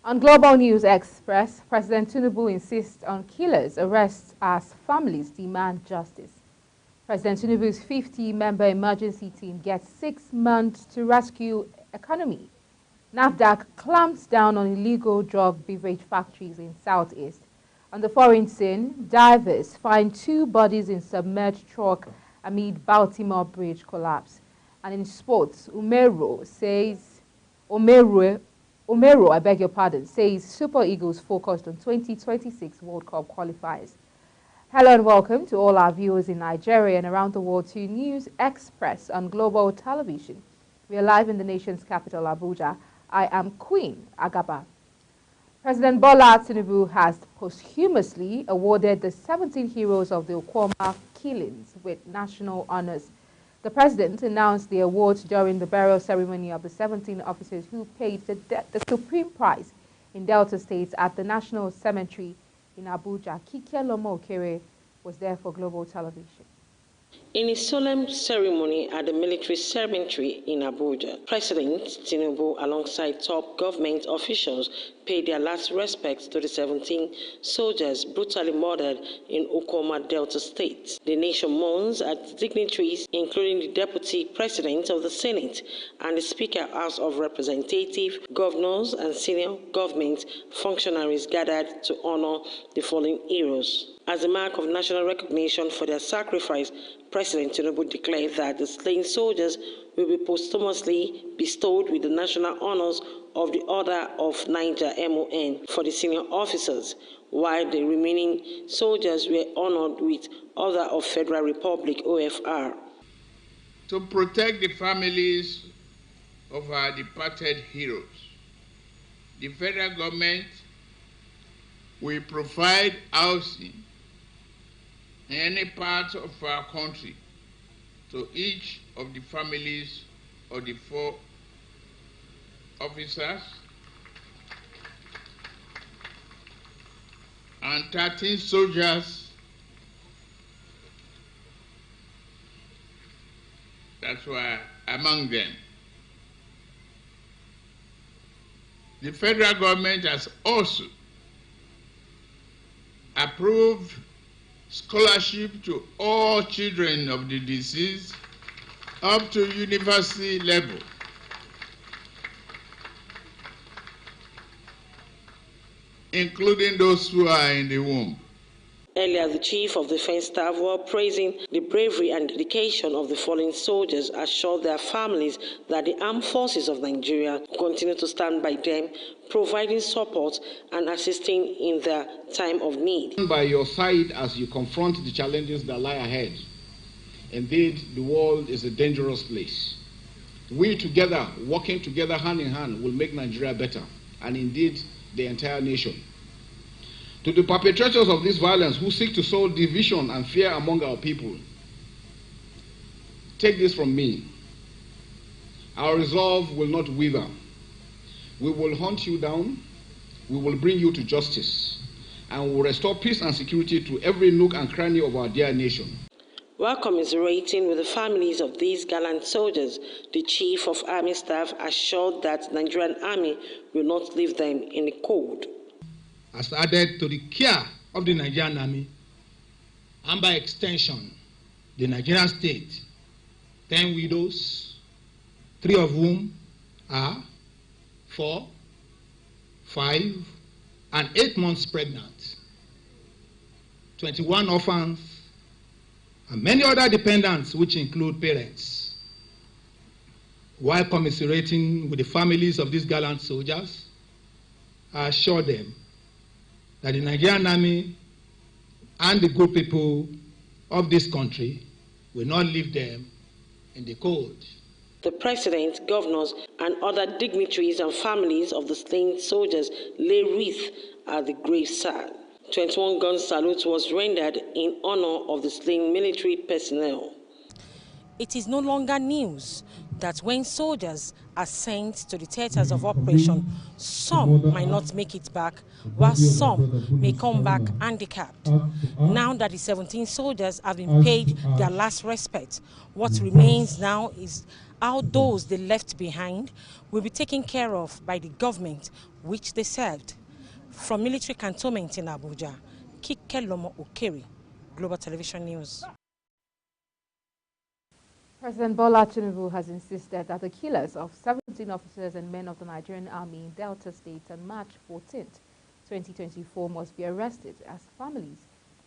On Global News Express, President Tinubu insists on killers' arrests as families demand justice. President Tinubu's 50-member emergency team gets 6 months to rescue economy. NAFDAC clamps down on illegal drug beverage factories in Southeast. On the foreign scene, divers find 2 bodies in submerged truck amid Baltimore bridge collapse. And in sports, Omero, I beg your pardon, says Super Eagles focused on 2026 World Cup qualifiers. Hello and welcome to all our viewers in Nigeria and around the world to News Express on Global Television. We are live in the nation's capital, Abuja. I am Queen Agaba. President Bola Tinubu has posthumously awarded the 17 heroes of the Okwama killings with national honors. The president announced the awards during the burial ceremony of the 17 officers who paid the supreme price in Delta State at the National Cemetery in Abuja. Kike Lomo Okere was there for Global Television. In a solemn ceremony at the military cemetery in Abuja, President Tinubu, alongside top government officials, paid their last respects to the 17 soldiers brutally murdered in Okwama, Delta State. The nation mourns at dignitaries, including the Deputy President of the Senate and the Speaker, House of Representatives, governors, and senior government functionaries gathered to honor the fallen heroes. As a mark of national recognition for their sacrifice, President Tinubu declared that the slain soldiers will be posthumously bestowed with the national honors of the Order of Niger MON for the senior officers, while the remaining soldiers were honored with Order of Federal Republic OFR. To protect the families of our departed heroes, the federal government will provide housing in any part of our country to each of the families of the 4 officers and 13 soldiers that were among them. The federal government has also approved scholarship to all children of the deceased up to university level. Including those who are in the womb. Earlier, the Chief of Defense Staff, while praising the bravery and dedication of the fallen soldiers, assured their families that the armed forces of Nigeria continue to stand by them, providing support and assisting in their time of need. By your side as you confront the challenges that lie ahead. Indeed, the world is a dangerous place. We together, working together hand in hand, will make Nigeria better, and indeed, the entire nation. To the perpetrators of this violence who seek to sow division and fear among our people, take this from me. Our resolve will not wither. We will hunt you down, we will bring you to justice, and we will restore peace and security to every nook and cranny of our dear nation. While commiserating with the families of these gallant soldiers, the Chief of Army Staff assured that the Nigerian Army will not leave them in the cold. Has added to the care of the Nigerian Army, and by extension, the Nigerian state, 10 widows, 3 of whom are 4, 5, and 8 months pregnant, 21 orphans, and many other dependents, which include parents. While commiserating with the families of these gallant soldiers, I assure them that the Nigerian Army and the good people of this country will not leave them in the cold. The President, governors, and other dignitaries and families of the slain soldiers lay wreath at the graveside. 21-gun salute was rendered in honor of the slain military personnel. It is no longer news that when soldiers are sent to the theaters of operation, some might not make it back, while some may come back handicapped. Now that the 17 soldiers have been paid their last respect, what remains now is how those they left behind will be taken care of by the government which they served. From military cantonment in Abuja, Kikelomo Okeri, Global Television News. President Bola Tinubu has insisted that the killers of 17 officers and men of the Nigerian Army in Delta State on March 14, 2024 must be arrested as families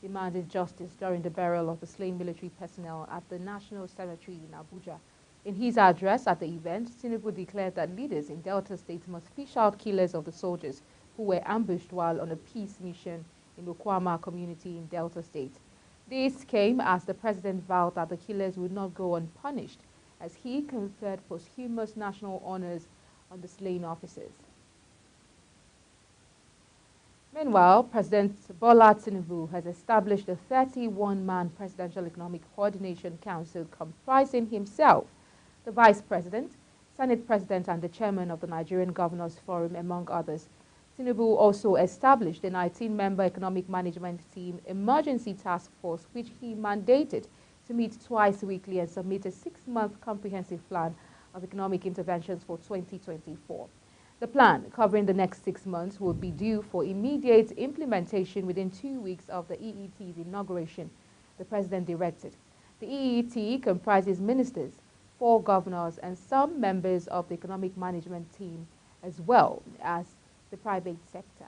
demanded justice during the burial of the slain military personnel at the National Cemetery in Abuja. In his address at the event, Tinubu declared that leaders in Delta State must fish out killers of the soldiers who were ambushed while on a peace mission in Okwama community in Delta State. This came as the president vowed that the killers would not go unpunished as he conferred posthumous national honors on the slain officers. Meanwhile, President Bola Tinubu has established a 31-man Presidential Economic Coordination Council comprising himself, the Vice President, Senate President and the Chairman of the Nigerian Governors Forum, among others. Tinubu also established a 19-member Economic Management Team Emergency Task Force, which he mandated to meet twice weekly and submit a 6-month comprehensive plan of economic interventions for 2024. The plan, covering the next 6 months, will be due for immediate implementation within 2 weeks of the EET's inauguration, the President directed. The EET comprises ministers, 4 governors, and some members of the economic management team, as well as the private sector.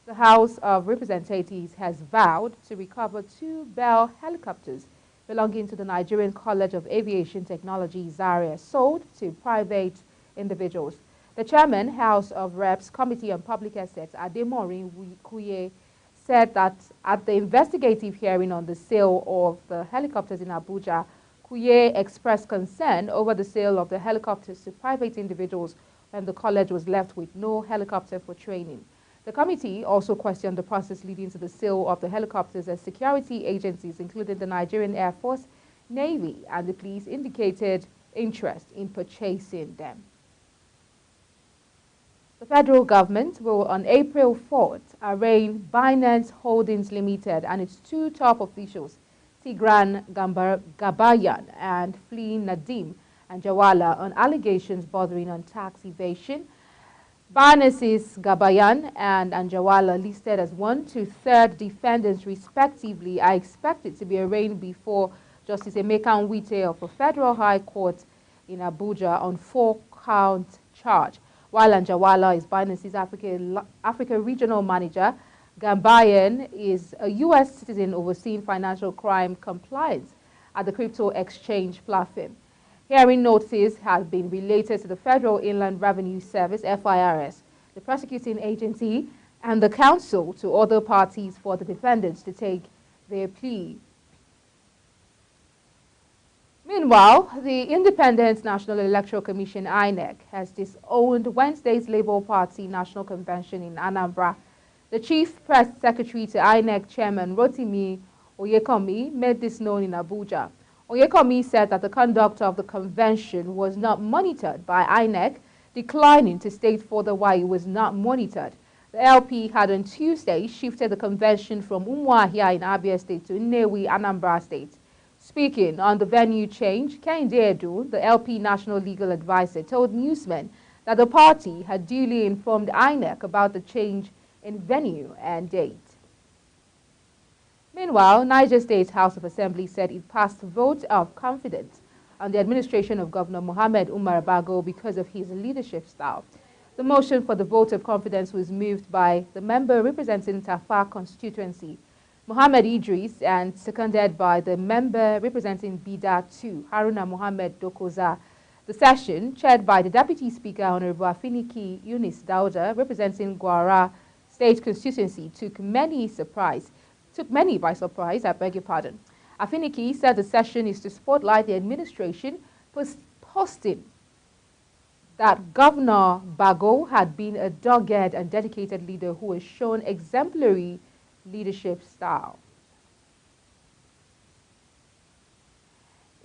The House of Representatives has vowed to recover 2 Bell helicopters belonging to the Nigerian College of Aviation Technology, Zaria, sold to private individuals. The chairman, House of Reps Committee on Public Assets, Ademorin Kuye, said that at the investigative hearing on the sale of the helicopters in Abuja, Kuye expressed concern over the sale of the helicopters to private individuals when the college was left with no helicopter for training. The committee also questioned the process leading to the sale of the helicopters as security agencies, including the Nigerian Air Force, Navy, and the police, indicated interest in purchasing them. The federal government will, on April 4th, arraign Binance Holdings Limited and its 2 top officials, Tigran Gabayan and Flynn Nadim Anjarwalla, on allegations bordering on tax evasion. Binance's Gabayan and Anjarwalla, listed as 1 to 3rd defendants respectively, are expected to be arraigned before Justice Emeka Nwite of the Federal High Court in Abuja on 4-count charge. While Anjarwalla is Binance's Africa Regional Manager, Gabayan is a U.S. citizen overseeing financial crime compliance at the crypto exchange platform. Hearing notices have been related to the Federal Inland Revenue Service, FIRS, the prosecuting agency, and the counsel to other parties for the defendants to take their plea. Meanwhile, the Independent National Electoral Commission, INEC, has disowned Wednesday's Labour Party National Convention in Anambra. The Chief Press Secretary to INEC Chairman Rotimi Oyekomi made this known in Abuja. Oyekomi said that the conduct of the convention was not monitored by INEC, declining to state further why it was not monitored. The LP had on Tuesday shifted the convention from Umuahia in Abia State to Nnewi, Anambra State. Speaking on the venue change, Kehinde Edu, the LP National Legal Advisor, told newsmen that the party had duly informed INEC about the change in venue and date. Meanwhile, Niger State House of Assembly said it passed a vote of confidence on the administration of Governor Mohammed Umar Bago because of his leadership style. The motion for the vote of confidence was moved by the member representing Tafa constituency, Mohammed Idris, and seconded by the member representing Bida 2, Haruna Mohammed Dokoza. The session, chaired by the Deputy Speaker, Honorable Afiniki Yunis Dauda, representing Gwara State constituency, took many by surprise, I beg your pardon. Afiniki said the session is to spotlight the administration posting that Governor Bago had been a dogged and dedicated leader who has shown exemplary leadership style.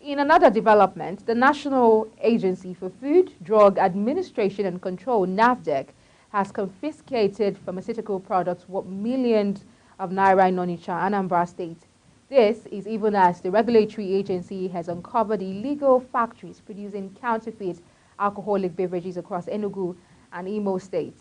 In another development, the National Agency for Food, Drug Administration and Control, NAFDAC, has confiscated pharmaceutical products worth millions of naira in Onitsha, Anambra State. This is even as the regulatory agency has uncovered illegal factories producing counterfeit alcoholic beverages across Enugu and Imo State.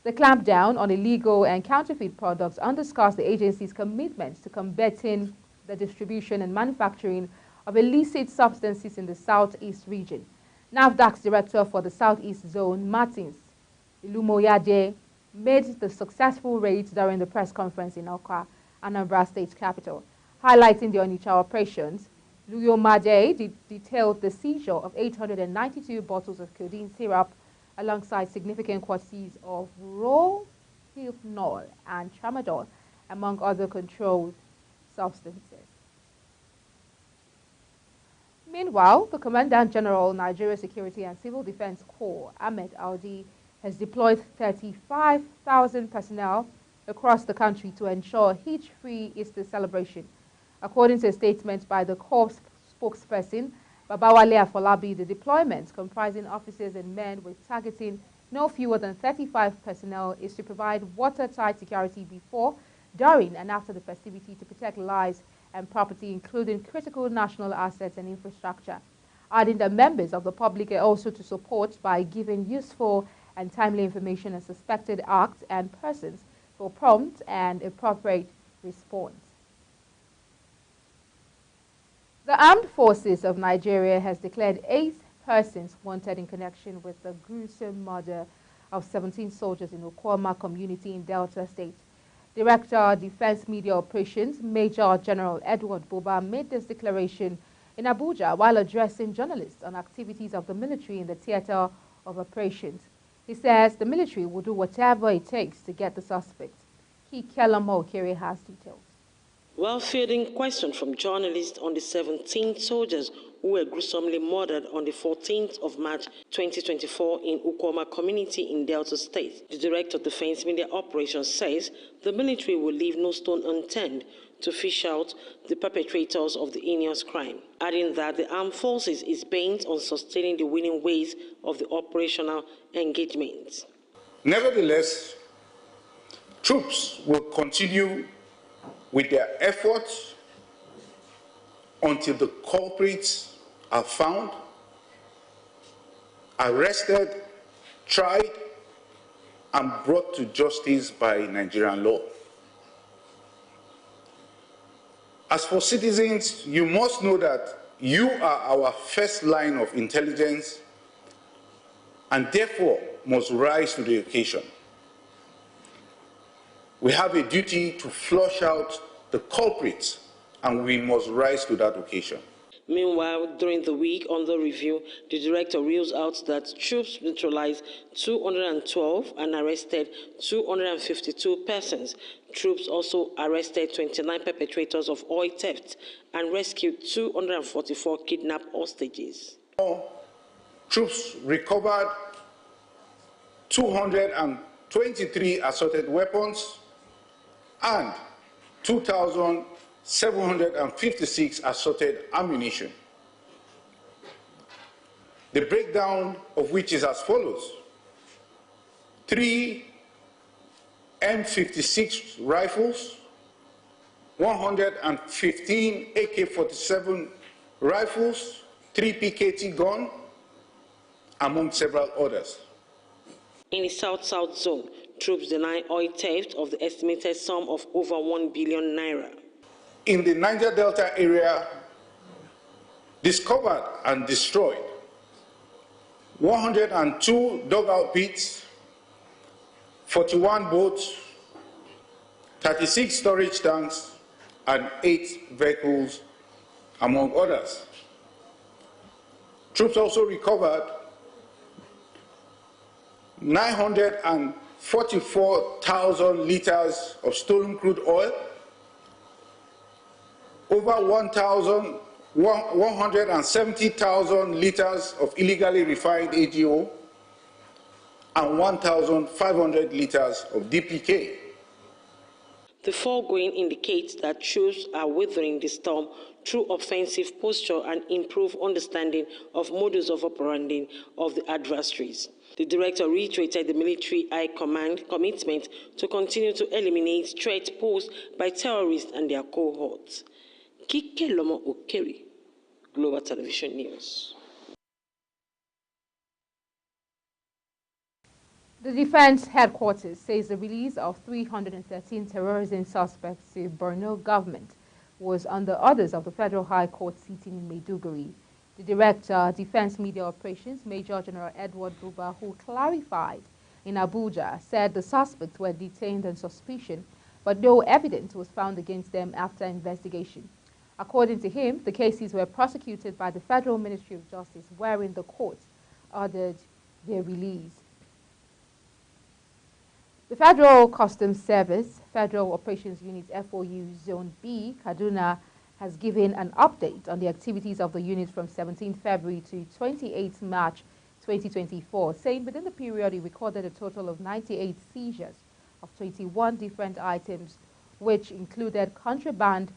The clampdown on illegal and counterfeit products underscores the agency's commitment to combating the distribution and manufacturing of illicit substances in the Southeast region. NAFDAC's director for the Southeast Zone, Martins Ilumoyade, made the successful raids during the press conference in Awka, Anambra State capital. Highlighting the Onitsha operations, Luyomade detailed the seizure of 892 bottles of codeine syrup alongside significant quantities of rohypnol and tramadol, among other controlled substances. Meanwhile, the Commandant General, Nigeria Security and Civil Defense Corps, Ahmed Audi, has deployed 35,000 personnel across the country to ensure hitch-free Easter celebration. According to a statement by the Corps spokesperson, Babawale Afolabi, the deployment, comprising officers and men with targeting no fewer than 35 personnel, is to provide watertight security before, during, and after the festivity to protect lives and property, including critical national assets and infrastructure. Adding that members of the public are also to support by giving useful and timely information on suspected acts and persons for prompt and appropriate response. The Armed Forces of Nigeria has declared 8 persons wanted in connection with the gruesome murder of 17 soldiers in Okwama community in Delta State. Director, Defense Media Operations, Major General Edward Buba, made this declaration in Abuja while addressing journalists on activities of the military in the theater of operations. He says the military will do whatever it takes to get the suspect. Kikelamo Okere has details. While fielding questions from journalists on the 17 soldiers who were gruesomely murdered on the 14th of March 2024 in Ukwama community in Delta State, the Director of Defense Media Operations says the military will leave no stone unturned to fish out the perpetrators of the heinous crime, adding that the armed forces is bent on sustaining the winning ways of the operational engagement. Nevertheless, troops will continue with their efforts until the culprits are found, arrested, tried, and brought to justice by Nigerian law. As for citizens, you must know that you are our first line of intelligence and therefore must rise to the occasion. We have a duty to flush out the culprits, and we must rise to that occasion. Meanwhile, during the week under review, the director rules out that troops neutralized 212 and arrested 252 persons. Troops also arrested 29 perpetrators of oil theft and rescued 244 kidnapped hostages. Troops recovered 223 assorted weapons and 2,756 assorted ammunition. The breakdown of which is as follows: 3 M56 rifles, 115 AK-47 rifles, 3 PKT gun, among several others. In the South-South zone, troops deny oil theft of the estimated sum of over 1 billion naira. In the Niger Delta area, discovered and destroyed 102 dugout pits, 41 boats, 36 storage tanks, and 8 vehicles, among others. Troops also recovered 944,000 liters of stolen crude oil, over 170,000 liters of illegally refined AGO, and 1,500 liters of DPK. The foregoing indicates that troops are weathering the storm through offensive posture and improved understanding of modus of operandi of the adversaries. The director reiterated the military high command commitment to continue to eliminate threats posed by terrorists and their cohorts. Kike Lomo Okeri, Global Television News. The Defense Headquarters says the release of 313 terrorism suspects to Borno government was under orders of the Federal High Court sitting in Maiduguri. The Director, Defense Media Operations, Major General Edward Buba, who clarified in Abuja, said the suspects were detained on suspicion, but no evidence was found against them after investigation. According to him, the cases were prosecuted by the Federal Ministry of Justice, wherein the court ordered their release. The Federal Customs Service, Federal Operations Unit FOU Zone B, Kaduna, has given an update on the activities of the unit from 17 February to 28 March 2024, saying within the period it recorded a total of 98 seizures of 21 different items, which included contraband,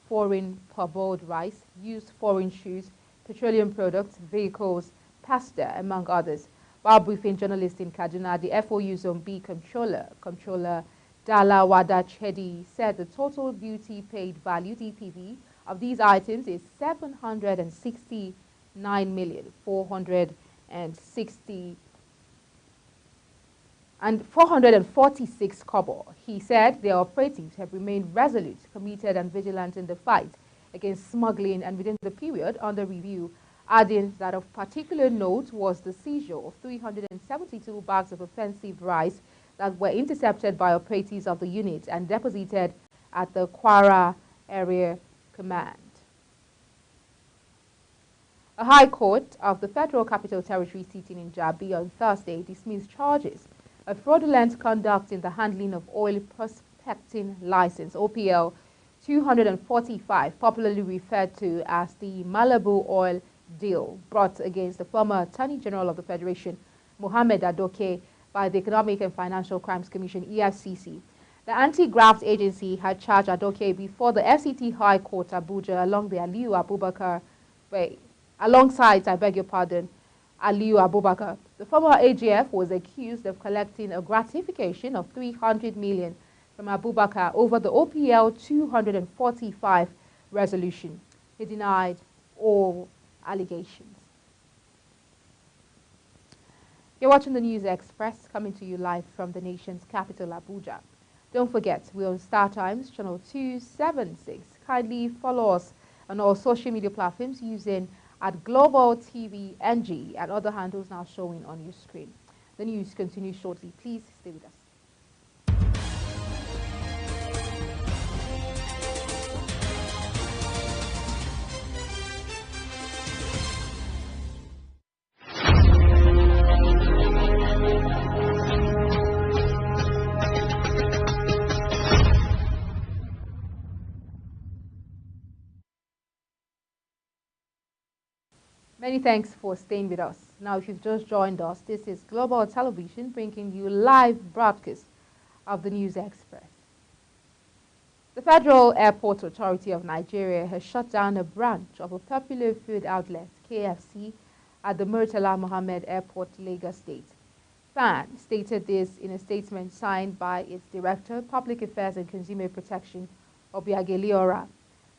foreign parboiled rice, used foreign shoes, petroleum products, vehicles, pasta, among others. While briefing journalists in Kaduna, the FOU Zone B Controller Dala Wada Chedi, said the total duty paid value, DPV, of these items is 446 kobo. He said their operatives have remained resolute, committed and vigilant in the fight against smuggling, and within the period under review, adding that of particular note was the seizure of 372 bags of offensive rice that were intercepted by operatives of the unit and deposited at the Kwara Area Command. A High Court of the Federal Capital Territory sitting in Jabi on Thursday dismissed charges of fraudulent conduct in the handling of oil prospecting license, OPL 245, popularly referred to as the Malibu oil deal, brought against the former Attorney General of the Federation, Mohammed Adoke, by the Economic and Financial Crimes Commission, EFCC. The anti-graft agency had charged Adoke before the FCT High Court Abuja alongside Aliyu Abubakar. The former AGF was accused of collecting a gratification of 300 million from Abubakar over the OPL 245 resolution. He denied all allegations. You're watching the News Express, coming to you live from the nation's capital, Abuja. Don't forget, we're on Star Times, channel 276. Kindly follow us on all social media platforms using @Global TV NG and other handles now showing on your screen. The news continues shortly. Please stay with us. Many thanks for staying with us. Now, if you've just joined us, this is Global Television bringing you live broadcast of the News Express. The Federal Airport Authority of Nigeria has shut down a branch of a popular food outlet, KFC, at the Murtala Mohammed Airport, Lagos State. FAN stated this in a statement signed by its Director, Public Affairs and Consumer Protection, Obiageli Ora.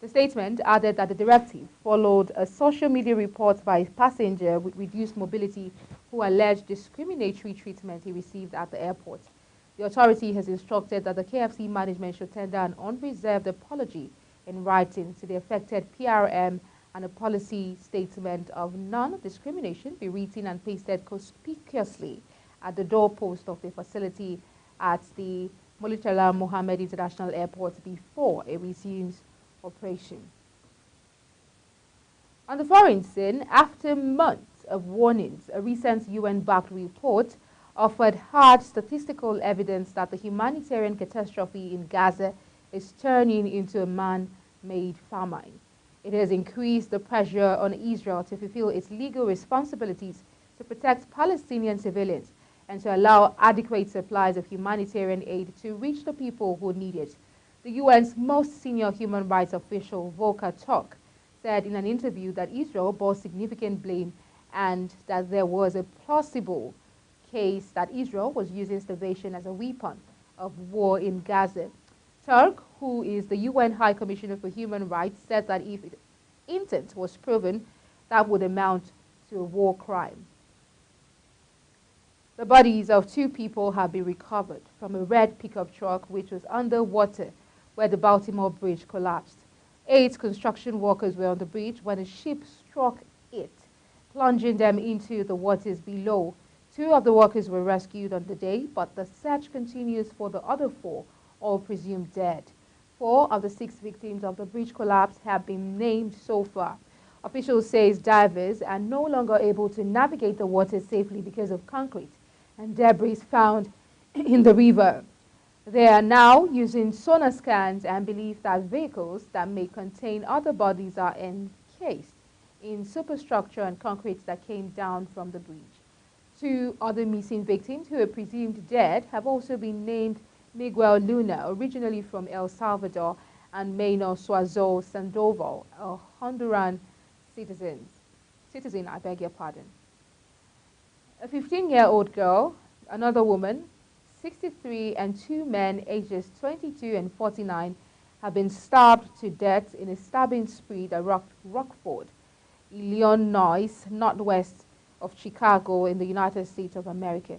The statement added that the directive followed a social media report by a passenger with reduced mobility who alleged discriminatory treatment he received at the airport. The authority has instructed that the KFC management should tender an unreserved apology in writing to the affected PRM and a policy statement of non-discrimination be written and pasted conspicuously at the doorpost of the facility at the Murtala Mohammed International Airport before it resumes operation. On the foreign scene, after months of warnings, a recent UN-backed report offered hard statistical evidence that the humanitarian catastrophe in Gaza is turning into a man-made famine. It has increased the pressure on Israel to fulfill its legal responsibilities to protect Palestinian civilians and to allow adequate supplies of humanitarian aid to reach the people who need it. The UN's most senior human rights official, Volker Turk, said in an interview that Israel bore significant blame and that there was a plausible case that Israel was using starvation as a weapon of war in Gaza. Turk, who is the UN High Commissioner for Human Rights, said that if intent was proven, that would amount to a war crime. The bodies of 2 people have been recovered from a red pickup truck which was underwater where the Baltimore Bridge collapsed. 8 construction workers were on the bridge when a ship struck it, plunging them into the waters below. 2 of the workers were rescued on the day, but the search continues for the other 4, all presumed dead. 4 of the 6 victims of the bridge collapse have been named so far. Officials say divers are no longer able to navigate the water safely because of concrete and debris found in the river. They are now using sonar scans and believe that vehicles that may contain other bodies are encased in superstructure and concrete that came down from the bridge. 2 other missing victims who are presumed dead have also been named Miguel Luna, originally from El Salvador, and Maynor Suazo Sandoval, a Honduran citizen, I beg your pardon. A 15-year-old girl, another woman, 63, and 2 men ages 22 and 49 have been stabbed to death in a stabbing spree at Rockford, Illinois, northwest of Chicago in the United States of America.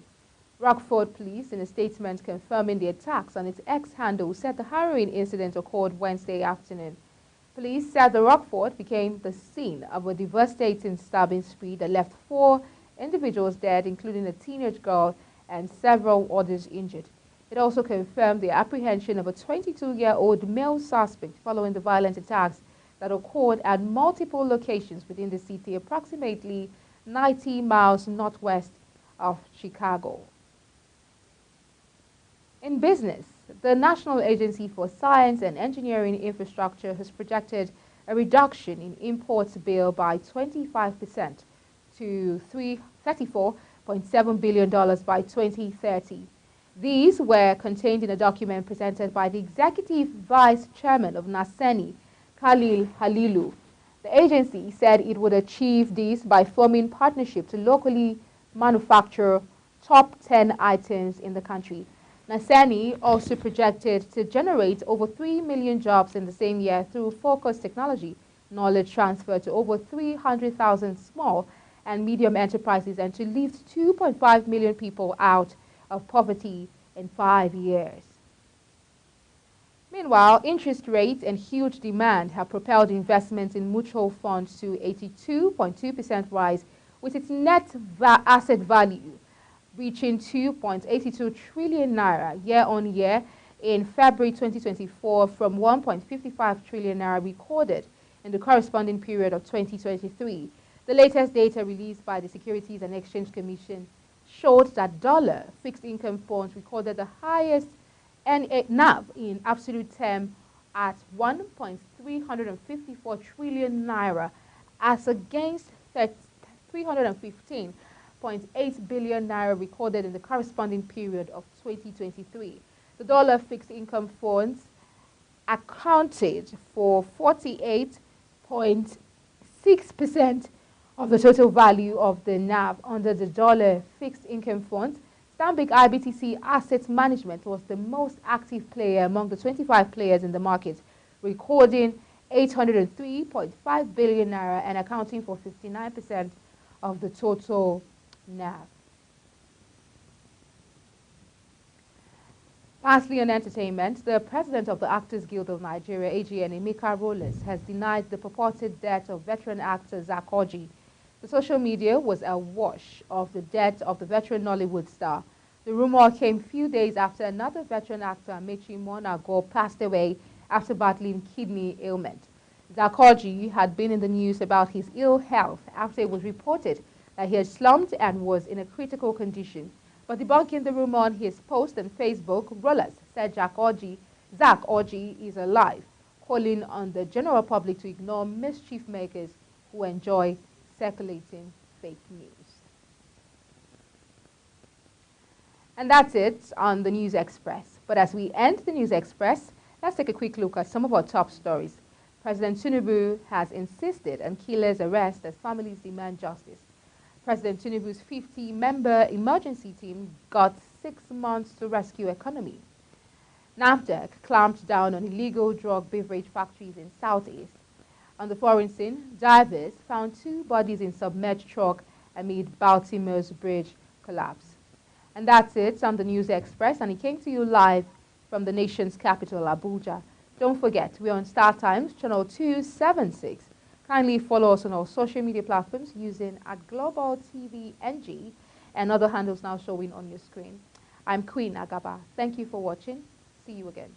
Rockford police, in a statement confirming the attacks on its X handle, said the harrowing incident occurred Wednesday afternoon. Police said the Rockford became the scene of a devastating stabbing spree that left 4 individuals dead, including a teenage girl, and several others injured. It also confirmed the apprehension of a 22-year-old male suspect following the violent attacks that occurred at multiple locations within the city, approximately 90 miles northwest of Chicago. In business, the National Agency for Science and Engineering Infrastructure has projected a reduction in imports bill by 25% to $34.7 billion by 2030. These were contained in a document presented by the Executive Vice Chairman of NASENI, Khalil Halilu. The agency said it would achieve this by forming partnerships to locally manufacture top 10 items in the country. NASENI also projected to generate over 3 million jobs in the same year through focused technology, knowledge transfer to over 300,000 small and medium enterprises, and to lift 2.5 million people out of poverty in 5 years. Meanwhile, interest rates and huge demand have propelled investments in mutual funds to 82.2% rise, with its net asset value reaching 2.82 trillion naira year-on-year in February 2024 from 1.55 trillion naira recorded in the corresponding period of 2023. The latest data released by the Securities and Exchange Commission showed that dollar fixed income funds recorded the highest NAV in absolute term at 1.354 trillion naira as against 315.8 billion naira recorded in the corresponding period of 2023. The dollar fixed income funds accounted for 48.6% of the total value of the NAV under the dollar fixed income funds. Stanbic IBTC Asset Management was the most active player among the 25 players in the market, recording 803.5 billion naira and accounting for 59% of the total NAV. Lastly, on entertainment, the president of the Actors Guild of Nigeria, AGN, Emeka Rollas, has denied the purported death of veteran actor Zak Orji. The social media was awash of the death of the veteran Nollywood star. The rumor came few days after another veteran actor, Amechi Monago, passed away after battling kidney ailment. Zak Orji had been in the news about his ill health after it was reported that he had slumped and was in a critical condition. But debunking the rumor on his post on Facebook, Rollas said Zak Orji is alive, calling on the general public to ignore mischief makers who enjoy circulating fake news. And that's it on the News Express. But as we end the News Express, let's take a quick look at some of our top stories. President Tinubu has insisted on killers' arrest as families demand justice. President Tinubu's 50-member emergency team got 6 months to rescue economy. NAFDAC clamped down on illegal drug beverage factories in Southeast. On the foreign scene, divers found 2 bodies in submerged truck amid Baltimore's bridge collapse. And that's it on the News Express, and it came to you live from the nation's capital, Abuja. Don't forget, we're on Star Times, channel 276. Kindly follow us on our social media platforms using @GlobalTVNG and other handles now showing on your screen. I'm Queen Agaba. Thank you for watching. See you again.